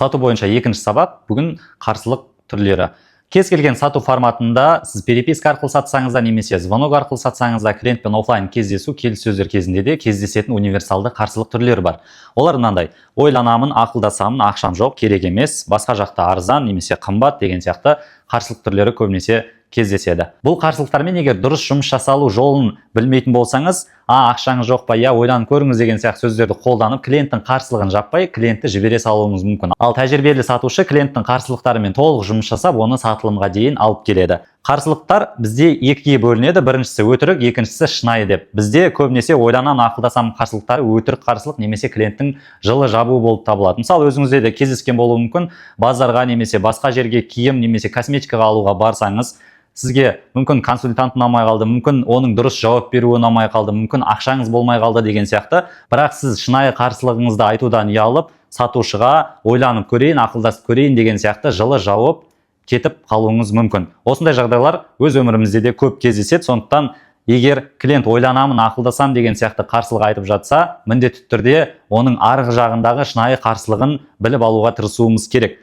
Сату бойынша екінші сабақ бүгін қарсылық түрлері. Кез келген сату форматында сіз переписка арқылы сатсаңыз да немесе звонок арқылы сатсаңыз да клиентпен офлайн кездесу, келіссөздер кезінде де кездесетін универсалды қарсылық түрлері бар. Олар мынандай: ойланамын, ақылдасамын, ақшам жоқ, керек емес, басқа жақта арзан немесе қымбат деген сияқты қарсылық түрлері көбінесе кездеседі. Бұл қарсылықтармен егер дұрыс жұмыс жасалу жолын білмейтін болсаңыз, ақшаңыз жоқ па, ойланып көріңіз деген сияқты сөздерді қолданып, клиенттің қарсылығын жаппай, клиентті жібере салуыңыз мүмкін. Ал тәжірибелі сатушы клиенттің қарсылықтарымен толық жұмыс жасап, оны сатылымға дейін алып келеді. Қарсылықтар бізде екіге бөлінеді. Біріншісі өтірік, екіншісі шынайы деп. Бізде көбінесе ойланамын, ақылдасамын қарсылықтары өтірік қарсылық немесе клиенттің жылы жабуы болып табылады. Мысалы, өзіңізде де кездескен болуы мүмкін. Базарға немесе басқа жерге киім немесе косметикаға алуға барсаңыз, сізге мүмкін консультант ұнамай қалды, мүмкін оның дұрыс жауап беруі ұнамай қалды, мүмкін ақшаңыз болмай қалды деген сияқты. Бірақ сіз шынайы қарсылығыңызды айтудан ұялып, сатушыға ойланып көрейін, ақылдасып көрейін деген сияқты жылы жауап кетіп қалуыңыз мүмкін. Осындай жағдайлар өз өмірімізде де көп кездеседі. Сондықтан егер клиент ойланамын, ақылдасам деген сияқты қарсылық айтып жатса, міндетті түрде оның арғы жағындағы шынайы қарсылығын біліп алуға тырысуымыз керек.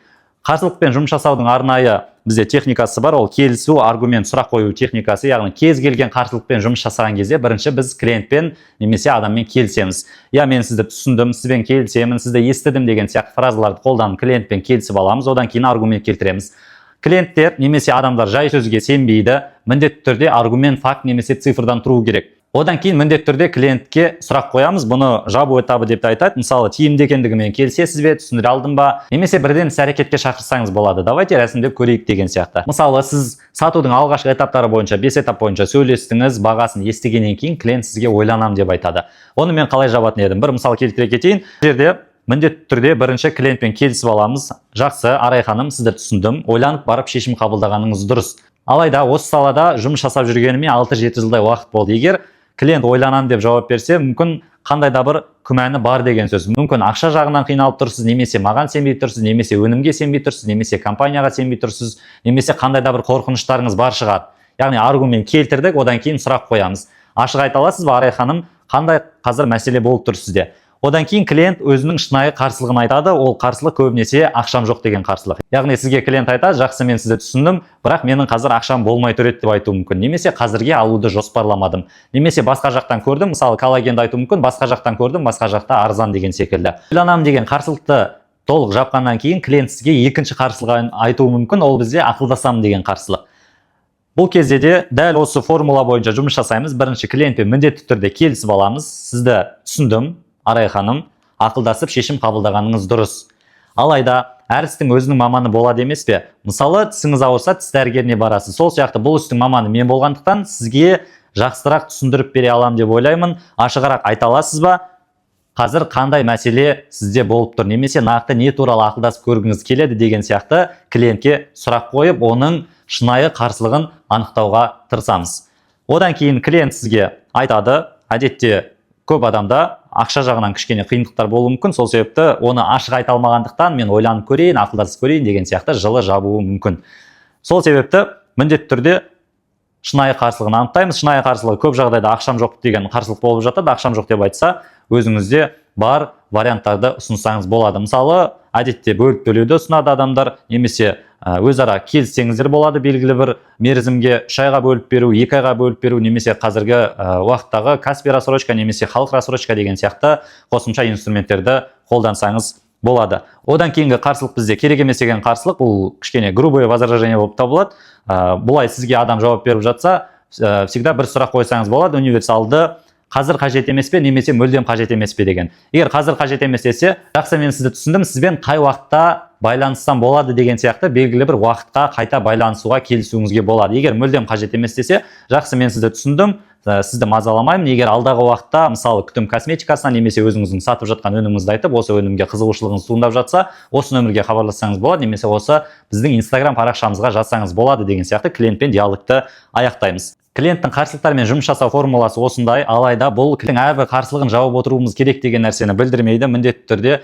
Қарсылықпен жұмыс жасаудың арнайы бізде техникасы бар, ол келісу, аргумент, сұрақ қою техникасы. Яғни кез келген қарсылықпен жұмыс жасаған кезде бірінші біз клиентпен немесе адаммен келісеміз. Мен сізді түсіндім, сізбен келісемін, сізді естідім деген сияқты фразаларды қолданып клиентпен келісіп аламыз, одан кейін аргумент келтіреміз. Клиенттер немесе адамдар жай сөзге сенбейді, міндетті түрде аргумент, факт немесе цифрдан тұру керек. Одан кейін міндетті түрде клиентке сұрақ қоямыз, бұны жабу этабы деп айтады. Мысалы, тиімді екендігімен келісесіз бе, түсіндіре алдым ба, немесе бірден іс-әрекетке шақырсаңыз болады. Давайте рәсімдеп көрейік деген сияқты. Мысалы, сіз сатудың алғашқы этаптары бойынша, 5 этап бойынша сөйлестіңіз, бағасын естігеннен кейін клиент сізге ойланам деп айтады. Оны мен қалай жабатын едім? Бір мысал келтіре кетейін. Бұл жерде міндетті түрде бірінші клиентпен келісіп аламыз. Жақсы, Арай ханым, сізді түсіндім, ойланып барып шешім қабылдағаныңыз дұрыс. Алайда осы салада жұмыс жасап жүргеніме 6-7 жылдай уақыт болды. Егер клиент ойланам деп жауап берсе, мүмкін қандай да бір күмәні бар деген сөз. Мүмкін ақша жағынан қиналып тұрсыз, немесе маған сенбей тұрсыз, немесе өнімге сенбей тұрсыз, немесе компанияға сенбей тұрсыз, немесе қандай да бір қорқыныштарыңыз бар шығар. Яғни аргумент келтірдік, одан кейін сұрақ қоямыз. Ашық айта аласыз ба, Арай ханым, қандай қазір мәселе болып тұр сізде? Одан кейін клиент өзінің шынайы қарсылығын айтады. Ол қарсылық көбінесе ақшам жоқ деген қарсылық. Яғни сізге клиент айтады: жақсы, мен сізді түсіндім, бірақ менің қазір ақшам болмай тұр еді деп айтуы мүмкін. Немесе қазірге алуды жоспарламадым. Немесе басқа жақтан көрдім, мысалы коллагенді айтуы мүмкін, басқа жақтан көрдім, басқа жақта арзан деген секілді. Ойланамын деген қарсылықты толық жапқаннан кейін клиент сізге екінші қарсылығын айтуы мүмкін. Ол бізде ақылдасамын деген қарсылық. Бұл кезде де дәл осы формула бойынша жұмыс жасаймыз. Бірінші клиентпен міндетті түрде келісіп аламыз. Сізді түсіндім, Арай ханым, ақылдасып шешім қабылдағаныңыз дұрыс. Алайда әр істің өзінің маманы болады емес пе? Мысалы, тісіңіз ауырса, тіс дәрігеріне барасыз. Сол сияқты бұл істің маманы мен болғандықтан сізге жақсырақ түсіндіріп бере алам деп ойлаймын. Ашығырақ айта аласыз ба? Қазір қандай мәселе сізде болып тұр, немесе нақты не туралы ақылдасып көргіңіз келеді деген сияқты клиентке сұрақ қойып, оның шынайы қарсылығын анықтауға тырысамыз. Одан кейін клиент сізге айтады: әдетте көп адамда ақша жағынан кішкене қиындықтар болуы мүмкін, сол себепті оны ашық айта алмағандықтан мен ойланып көрейін, ақылдасып көрейін деген сияқты жылы жабуы мүмкін. Сол себепті міндетті түрде шынайы қарсылығын анықтаймыз. Шынайы қарсылығы көп жағдайда ақшам жоқ деген қарсылық болып жатады. Ақшам жоқ деп айтса, өзіңізде бар варианттарды ұсынсаңыз болады. Мысалы, әдетте бөліп төлеуді ұсынады адамдар, немесе өзара келіссеңіздер болады, белгілі бір мерзімге 3 айға бөліп беру, 2 айға бөліп беру, немесе қазіргі уақыттағы Каспи рассрочка немесе халық рассрочка деген сияқты қосымша инструменттерді қолдансаңыз болады. Одан кейінгі қарсылық бізде керек емес деген қарсылық, бұл кішкене грубое возражение болып табылады. Бұлай сізге адам жауап беріп жатса, всегда бір сұрақ қойсаңыз болады: универсалды қазір қажет емес пе, немесе мүлдем қажет емес пе деген. Егер қазір қажет емес десе, жақсы, мен сізді түсіндім, сізбен қай уақытта байланыссам болады деген сияқты белгілі бір уақытқа қайта байланысуға келісуіңізге болады. Егер мүлдем қажет емес десе, жақсы, мен сізді түсіндім, сізді мазаламаймын. Егер алдағы уақытта, мысалы, күтім косметикасына немесе өзіңіздің сатып жатқан өніміңізді айтып, осы өнімге қызығушылығыңыз туындап жатса, осы нөмірге хабарлассаңыз болады, немесе осы біздің Instagram парақшамызға жазсаңыз болады деген сияқты клиентпен диалогты аяқтаймыз. Клиенттің қарсылықтармен жұмыс жасау формуласы осындай. Алайда бұл клиенттің әрбір қарсылығын жауып отыруымыз керек деген нәрсені білдірмейді. Міндетті түрде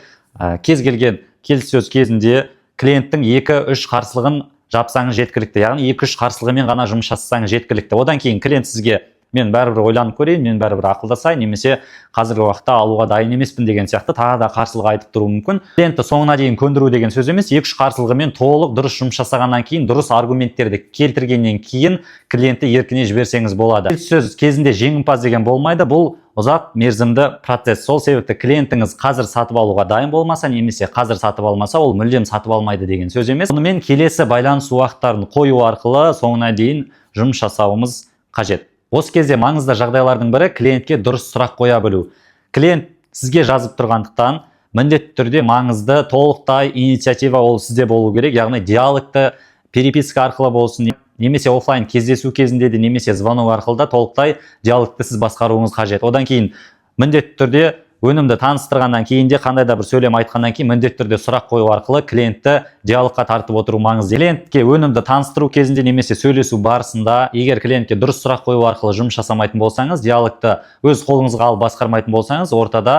кез келген келіссөз кезінде клиенттің 2-3 қарсылығын жапсаңыз жеткілікті. Яғни 2-3 қарсылығымен ғана жұмыс жасасаңыз жеткілікті. Одан кейін клиент сізге мен бәрібір ойланып көрейін, мен бәрібір ақылдасайын, немесе қазіргі уақытта алуға дайын емеспін деген сияқты тағы да қарсылық айтып тұруы мүмкін. Клиентті соңына дейін көндіру деген сөз емес, 2-3 қарсылығымен толық дұрыс жұмыс жасағаннан кейін, дұрыс аргументтерді келтіргеннен кейін клиентті еркіне жіберсеңіз болады. Келіссөз кезінде жеңімпаз деген болмайды, бұл ұзақ мерзімді процесс. Сол себепті клиентіңіз қазір сатып алуға дайын болмаса, немесе қазір сатып алмаса, ол мүлдем сатып алмайды деген сөз емес. Онымен келесі байланыс уақыттарын қою арқылы соңына дейін жұмыс жасауымыз қажет. Осы кезде маңызды жағдайлардың бірі клиентке дұрыс сұрақ қоя білу. Клиент сізге жазып тұрғандықтан міндетті түрде маңызды толықтай инициатива ол сізде болу керек, яғни диалогты переписка арқылы болсын, немесе офлайн кездесу кезінде де, немесе звонок арқылы да толықтай диалогты сіз басқаруыңыз қажет. Одан кейін міндетті түрде өнімді таныстырғаннан кейін де, қандай да бір сөйлем айтқаннан кейін міндетті түрде сұрақ қою арқылы клиентті диалогқа тартып отыру маңызды. Клиентке өнімді таныстыру кезінде немесе сөйлесу барысында, егер клиентке дұрыс сұрақ қою арқылы жұмыс жасамайтын болсаңыз, диалогты өз қолыңызға алып басқармайтын болсаңыз, ортада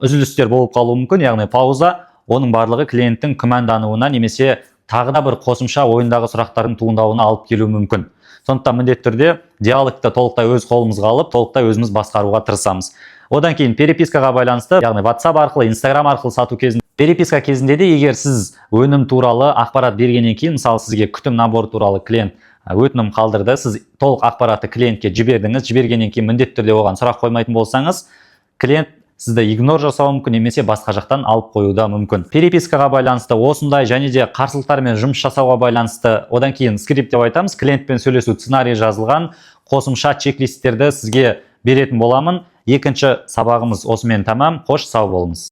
үзілістер болып қалуы мүмкін, яғни пауза. Оның барлығы клиенттің күмәндануына немесе тағы да бір қосымша ойындағы сұрақтардың туындауына алып келуі мүмкін. Сондықтан міндетті түрде диалогты толықтай өз қолымызға алып, толықтай өзіміз басқаруға тырысамыз. Одан кейін перепискаға байланысты, яғни WhatsApp арқылы, Instagram арқылы сату кезінде, переписка кезінде де егер сіз өнім туралы ақпарат бергеннен кейін, мысалы сізге күтім наборы туралы клиент өтінім қалдырды, сіз толық ақпаратты клиентке жібердіңіз, жібергеннен кейін міндетті түрде оған сұрақ қоймайтын болсаңыз, клиент сізді игнор жасауы мүмкін, немесе басқа жақтан алып қоюда мүмкін. Перепискаға байланысты осындай және де қарсылықтармен жұмыс жасауға байланысты, одан кейін скрипт деп айтамыз, клиентпен сөйлесу сценарий жазылған қосымша чек-листтерді сізге беретін боламын. Екінші сабағымыз осымен тамам. Қош, сау болыңыз.